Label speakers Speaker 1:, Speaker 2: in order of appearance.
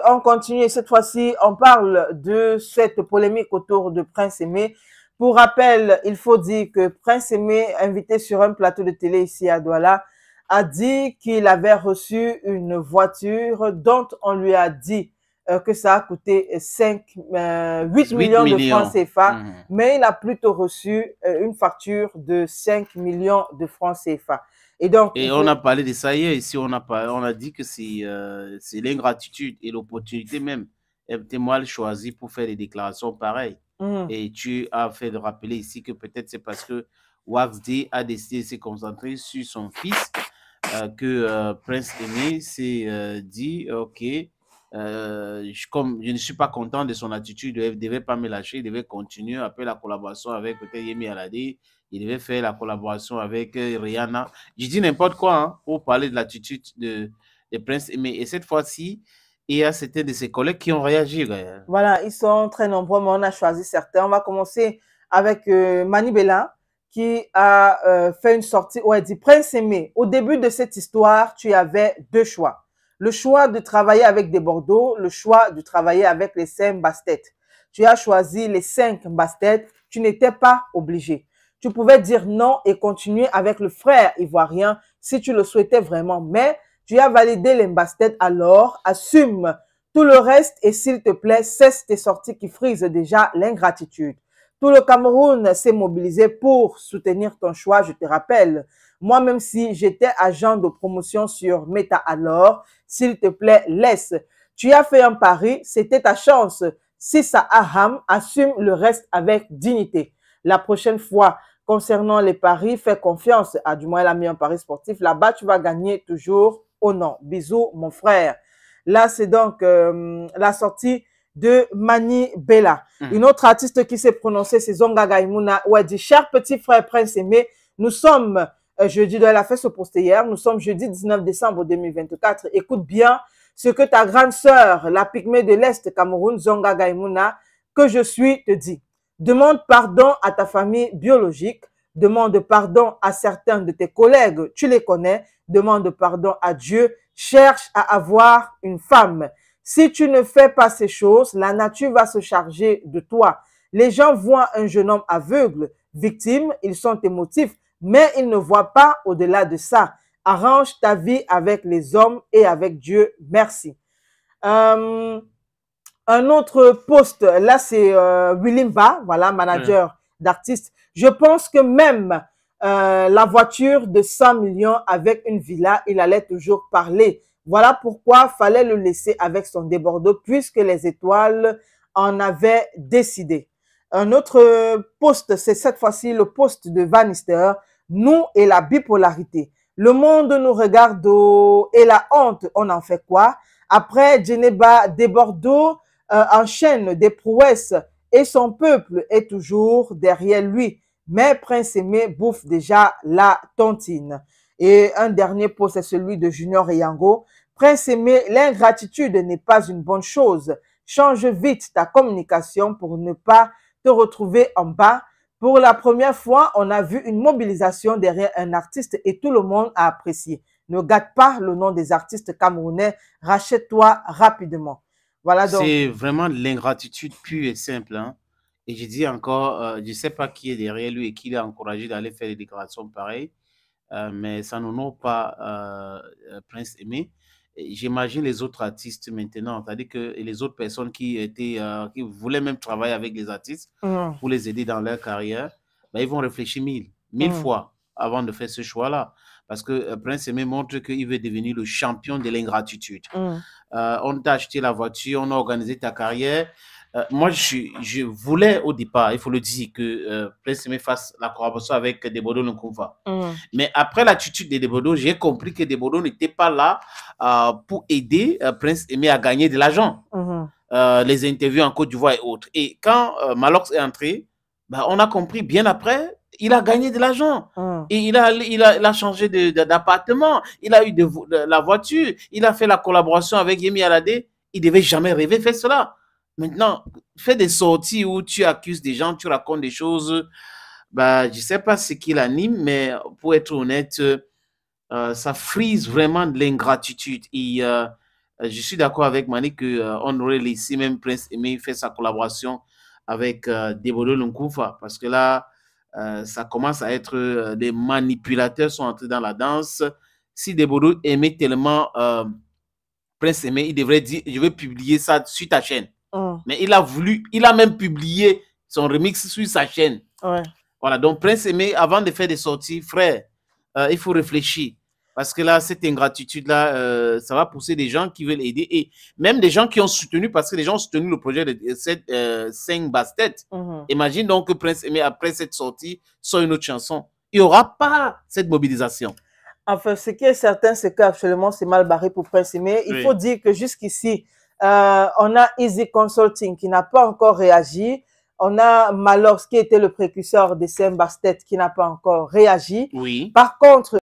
Speaker 1: on continue. Cette fois-ci, on parle de cette polémique autour de Prince Aimé. Pour rappel, il faut dire que Prince Aimé, invité sur un plateau de télé ici à Douala, a dit qu'il avait reçu une voiture dont on lui a dit que ça a coûté 8 millions de francs CFA, mais il a plutôt reçu une facture de 5 millions de francs CFA.
Speaker 2: Et donc, on a parlé de ça hier, ici on a dit que c'est l'ingratitude et l'opportunité même était mal choisie pour faire des déclarations pareilles. Et tu as fait de rappeler ici que peut-être c'est parce que Waxday a décidé de se concentrer sur son fils que Prince Aimé s'est dit, ok, comme je ne suis pas content de son attitude, il ne devait pas me lâcher, il devait continuer après la collaboration avec peut-être Yemi Alade, il devait faire la collaboration avec Rihanna. Je dis n'importe quoi hein, pour parler de l'attitude de Prince Aimé. Et cette fois-ci, il y a certains de ses collègues qui ont réagi.
Speaker 1: Voilà, ils sont très nombreux, mais on a choisi certains. On va commencer avec Mani Bella, qui a fait une sortie où elle dit « Prince Aimé, au début de cette histoire, tu avais deux choix. Le choix de travailler avec des Bordeaux, le choix de travailler avec les 5 Bastet. Tu as choisi les 5 Bastet, tu n'étais pas obligé. Tu pouvais dire non et continuer avec le frère ivoirien si tu le souhaitais vraiment, mais tu as validé les Bastet, alors assume tout le reste et s'il te plaît, cesse tes sorties qui frisent déjà l'ingratitude. Tout le Cameroun s'est mobilisé pour soutenir ton choix, je te rappelle. Moi, même si j'étais agent de promotion sur Meta alors, s'il te plaît, laisse. Tu as fait un pari, c'était ta chance. Si ça aham, assume le reste avec dignité. La prochaine fois, concernant les paris, fais confiance. Ah, du moins, elle a mis un pari sportif. Là-bas, tu vas gagner toujours au nom. Bisous, mon frère. Là, c'est donc la sortie de Mani Bella. Une autre artiste qui s'est prononcée, c'est Zonga Gaimouna, où elle dit « Cher petit frère Prince Aimé, nous sommes jeudi, elle a fait ce post hier, nous sommes jeudi 19 décembre 2024. Écoute bien ce que ta grande sœur, la pygmée de l'Est Cameroun, Zonga Gaimouna, que je suis, te dit. Demande pardon à ta famille biologique, demande pardon à certains de tes collègues, tu les connais, demande pardon à Dieu, cherche à avoir une femme. Si tu ne fais pas ces choses, la nature va se charger de toi. Les gens voient un jeune homme aveugle, victime, ils sont émotifs, mais ils ne voient pas au-delà de ça. Arrange ta vie avec les hommes et avec Dieu. Merci. Un autre post, là c'est Willimba, voilà, manager d'artistes. Je pense que même la voiture de 100 millions avec une villa, il allait toujours parler. Voilà pourquoi fallait le laisser avec son débordeur puisque les étoiles en avaient décidé. Un autre post, c'est cette fois-ci le post de Vanister. Nous et la bipolarité. Le monde nous regarde et la honte, on en fait quoi? Après, Djeneba Desbordeaux enchaîne des prouesses et son peuple est toujours derrière lui. Mais Prince Aimé bouffe déjà la tontine. Et un dernier post, c'est celui de Junior et Yango. Prince Aimé, l'ingratitude n'est pas une bonne chose. Change vite ta communication pour ne pas te retrouver en bas. Pour la première fois, on a vu une mobilisation derrière un artiste et tout le monde a apprécié. Ne gâte pas le nom des artistes camerounais. Rachète-toi rapidement. Voilà donc.
Speaker 2: C'est vraiment l'ingratitude pure et simple. Hein? Et je dis encore, je ne sais pas qui est derrière lui et qui l'a encouragé d'aller faire des déclarations pareilles, mais ça n'honore pas Prince Aimé. J'imagine les autres artistes maintenant, c'est-à-dire que les autres personnes qui qui voulaient même travailler avec les artistes pour les aider dans leur carrière, ben, ils vont réfléchir mille fois avant de faire ce choix-là. Parce que Prince Aimé montre qu'il veut devenir le champion de l'ingratitude. On t'a acheté la voiture, on a organisé ta carrière. Moi, je voulais au départ, il faut le dire, que Prince Aimé fasse la collaboration avec Debodo Nkunfa. Mais après l'attitude de Debodo, j'ai compris que Debodo n'était pas là pour aider Prince Aimé à gagner de l'argent. Les interviews en Côte d'Ivoire et autres. Et quand Malox est entré, bah, on a compris bien après, il a gagné de l'argent. Et il a changé d'appartement, il a eu la voiture, il a fait la collaboration avec Yemi Alade. Il ne devait jamais rêver faire cela. Maintenant, fais des sorties où tu accuses des gens, tu racontes des choses. Bah, je ne sais pas ce qui l'anime, mais pour être honnête, ça frise vraiment de l'ingratitude. Et Je suis d'accord avec Mani qu'on aurait laissé même Prince Aimé faire sa collaboration avec Debolo Lunkoufa, parce que là, ça commence à être des manipulateurs sont entrés dans la danse. Si Debolo aimait tellement Prince Aimé, il devrait dire je vais publier ça sur ta chaîne. Mais il a même publié son remix sur sa chaîne.
Speaker 1: Ouais.
Speaker 2: Voilà, donc Prince Aimé, avant de faire des sorties, frère, il faut réfléchir. Parce que là, cette ingratitude-là, ça va pousser des gens qui veulent aider. Et même des gens qui ont soutenu, parce que les gens ont soutenu le projet de cette 5 Bastet. Imagine donc que Prince Aimé, après cette sortie, sort une autre chanson. Il n'y aura pas cette mobilisation.
Speaker 1: Enfin, ce qui est certain, c'est qu'actuellement, c'est mal barré pour Prince Aimé. Il faut dire que jusqu'ici, on a Easy Consulting qui n'a pas encore réagi. On a Malox qui était le précurseur de Saint Bastet qui n'a pas encore réagi.
Speaker 2: Oui.
Speaker 1: Par contre,